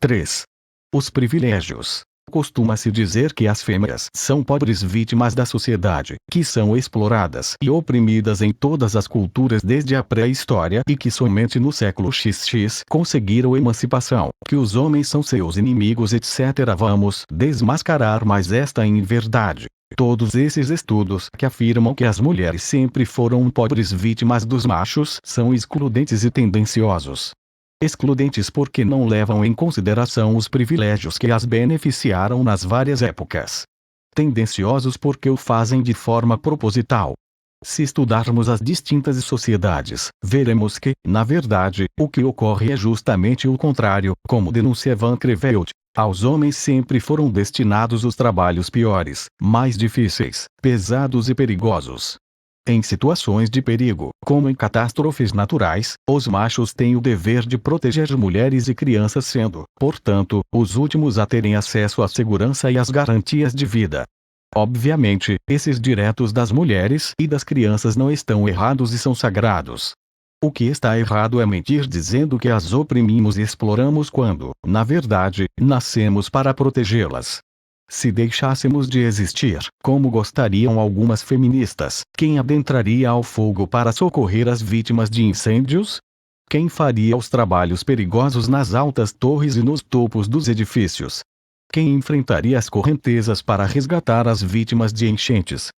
3. Os privilégios. Costuma-se dizer que as fêmeas são pobres vítimas da sociedade, que são exploradas e oprimidas em todas as culturas desde a pré-história e que somente no século XX conseguiram emancipação, que os homens são seus inimigos, etc. Vamos desmascarar mais esta inverdade. Todos esses estudos que afirmam que as mulheres sempre foram pobres vítimas dos machos são excludentes e tendenciosos. Excludentes porque não levam em consideração os privilégios que as beneficiaram nas várias épocas. Tendenciosos porque o fazem de forma proposital. Se estudarmos as distintas sociedades, veremos que, na verdade, o que ocorre é justamente o contrário, como denuncia Van Creveld. Aos homens sempre foram destinados os trabalhos piores, mais difíceis, pesados e perigosos. Em situações de perigo, como em catástrofes naturais, os machos têm o dever de proteger mulheres e crianças, sendo, portanto, os últimos a terem acesso à segurança e às garantias de vida. Obviamente, esses direitos das mulheres e das crianças não estão errados e são sagrados. O que está errado é mentir dizendo que as oprimimos e exploramos quando, na verdade, nascemos para protegê-las. Se deixássemos de existir, como gostariam algumas feministas, quem adentraria ao fogo para socorrer as vítimas de incêndios? Quem faria os trabalhos perigosos nas altas torres e nos topos dos edifícios? Quem enfrentaria as correntezas para resgatar as vítimas de enchentes?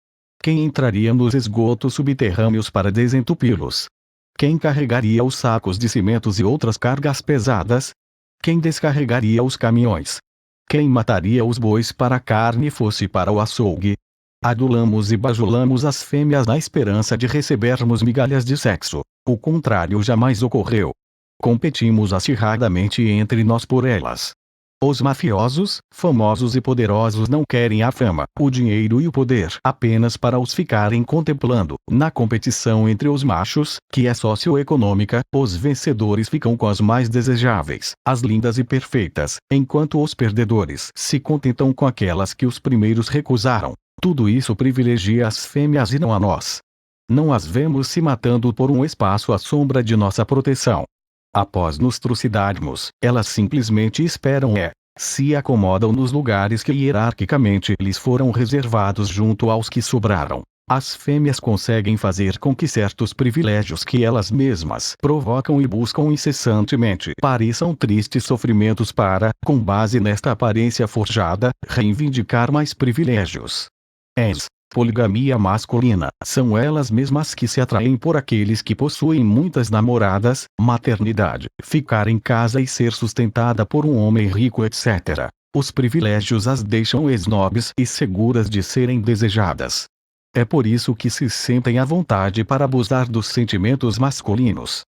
Quem entraria nos esgotos subterrâneos para desentupi-los? Quem carregaria os sacos de cimentos e outras cargas pesadas? Quem descarregaria os caminhões? Quem mataria os bois para a carne fosse para o açougue? Adulamos e bajulamos as fêmeas na esperança de recebermos migalhas de sexo. O contrário jamais ocorreu. Competimos acirradamente entre nós por elas. Os mafiosos, famosos e poderosos não querem a fama, o dinheiro e o poder apenas para os ficarem contemplando. Na competição entre os machos, que é socioeconômica, os vencedores ficam com as mais desejáveis, as lindas e perfeitas, enquanto os perdedores se contentam com aquelas que os primeiros recusaram. Tudo isso privilegia as fêmeas e não a nós. Não as vemos se matando por um espaço à sombra de nossa proteção. Após nos trucidarmos, elas simplesmente esperam se acomodam nos lugares que hierarquicamente lhes foram reservados junto aos que sobraram. As fêmeas conseguem fazer com que certos privilégios que elas mesmas provocam e buscam incessantemente pareçam tristes sofrimentos para, com base nesta aparência forjada, reivindicar mais privilégios. Poligamia masculina. São elas mesmas que se atraem por aqueles que possuem muitas namoradas, maternidade, ficar em casa e ser sustentada por um homem rico, etc. Os privilégios as deixam snobs e seguras de serem desejadas. É por isso que se sentem à vontade para abusar dos sentimentos masculinos.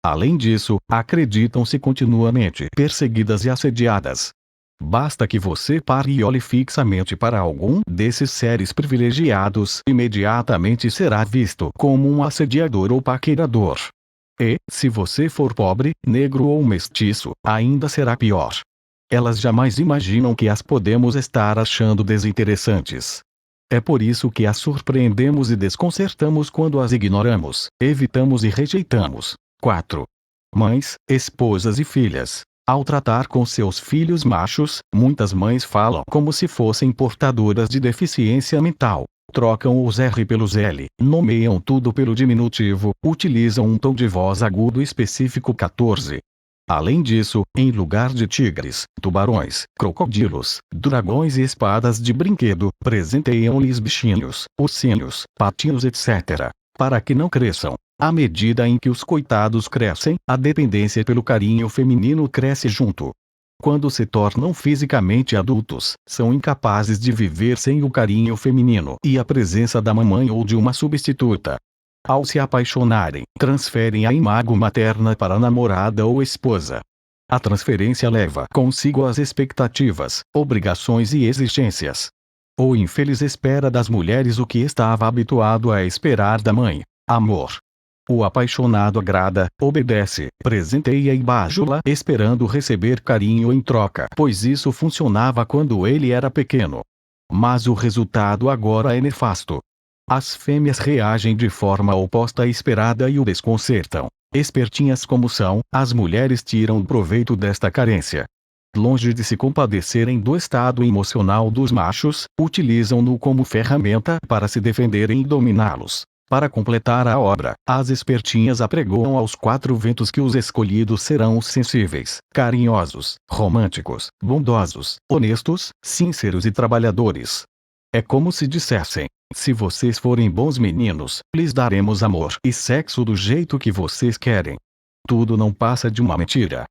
Além disso, acreditam-se continuamente perseguidas e assediadas. Basta que você pare e olhe fixamente para algum desses seres privilegiados, imediatamente será visto como um assediador ou paquerador. E, se você for pobre, negro ou mestiço, ainda será pior. Elas jamais imaginam que as podemos estar achando desinteressantes. É por isso que as surpreendemos e desconcertamos quando as ignoramos, evitamos e rejeitamos. 4. Mães, esposas e filhas. Ao tratar com seus filhos machos, muitas mães falam como se fossem portadoras de deficiência mental. Trocam os R pelos L, nomeiam tudo pelo diminutivo, utilizam um tom de voz agudo específico. 14. Além disso, em lugar de tigres, tubarões, crocodilos, dragões e espadas de brinquedo, presenteiam-lhes bichinhos, ursinhos, patinhos, etc. Para que não cresçam. À medida em que os coitados crescem, a dependência pelo carinho feminino cresce junto. Quando se tornam fisicamente adultos, são incapazes de viver sem o carinho feminino e a presença da mamãe ou de uma substituta. Ao se apaixonarem, transferem a imago materna para a namorada ou esposa. A transferência leva consigo as expectativas, obrigações e exigências. O infeliz espera das mulheres o que estava habituado a esperar da mãe: amor. O apaixonado agrada, obedece, presenteia e bajula esperando receber carinho em troca, pois isso funcionava quando ele era pequeno. Mas o resultado agora é nefasto. As fêmeas reagem de forma oposta à esperada e o desconcertam. Espertinhas como são, as mulheres tiram proveito desta carência. Longe de se compadecerem do estado emocional dos machos, utilizam-no como ferramenta para se defenderem e dominá-los. Para completar a obra, as espertinhas apregoam aos quatro ventos que os escolhidos serão sensíveis, carinhosos, românticos, bondosos, honestos, sinceros e trabalhadores. É como se dissessem: se vocês forem bons meninos, lhes daremos amor e sexo do jeito que vocês querem. Tudo não passa de uma mentira.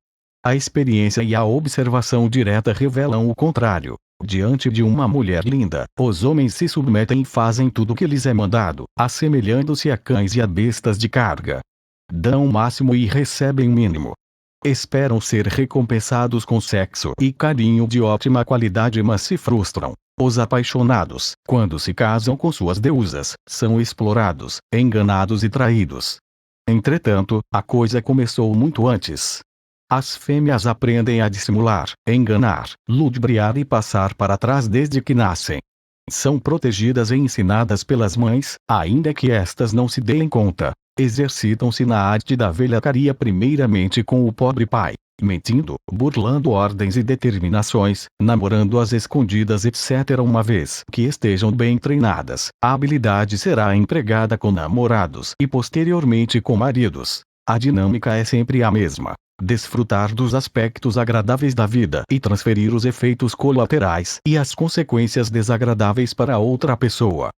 A experiência e a observação direta revelam o contrário. Diante de uma mulher linda, os homens se submetem e fazem tudo o que lhes é mandado, assemelhando-se a cães e a bestas de carga. Dão o máximo e recebem o mínimo. Esperam ser recompensados com sexo e carinho de ótima qualidade, mas se frustram. Os apaixonados, quando se casam com suas deusas, são explorados, enganados e traídos. Entretanto, a coisa começou muito antes. As fêmeas aprendem a dissimular, enganar, ludibriar e passar para trás desde que nascem. São protegidas e ensinadas pelas mães, ainda que estas não se deem conta. Exercitam-se na arte da velhacaria primeiramente com o pobre pai, mentindo, burlando ordens e determinações, namorando às escondidas etc. Uma vez que estejam bem treinadas, a habilidade será empregada com namorados e posteriormente com maridos. A dinâmica é sempre a mesma. Desfrutar dos aspectos agradáveis da vida e transferir os efeitos colaterais e as consequências desagradáveis para outra pessoa.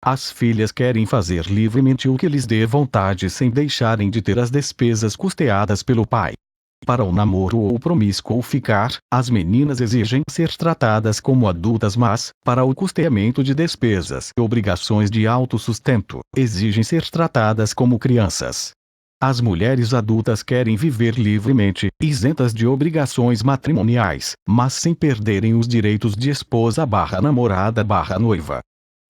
As filhas querem fazer livremente o que lhes dê vontade sem deixarem de ter as despesas custeadas pelo pai. Para o namoro ou promíscuo ficar, as meninas exigem ser tratadas como adultas, mas, para o custeamento de despesas e obrigações de autossustento, exigem ser tratadas como crianças. As mulheres adultas querem viver livremente, isentas de obrigações matrimoniais, mas sem perderem os direitos de esposa/namorada/noiva.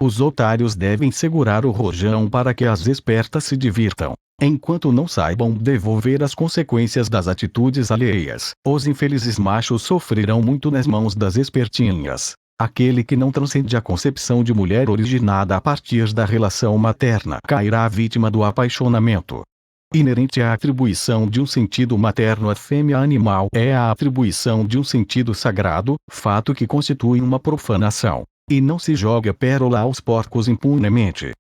Os otários devem segurar o rojão para que as espertas se divirtam. Enquanto não saibam devolver as consequências das atitudes alheias, os infelizes machos sofrerão muito nas mãos das espertinhas. Aquele que não transcende a concepção de mulher originada a partir da relação materna cairá vítima do apaixonamento. Inerente à atribuição de um sentido materno à fêmea animal é a atribuição de um sentido sagrado, fato que constitui uma profanação. E não se joga pérola aos porcos impunemente.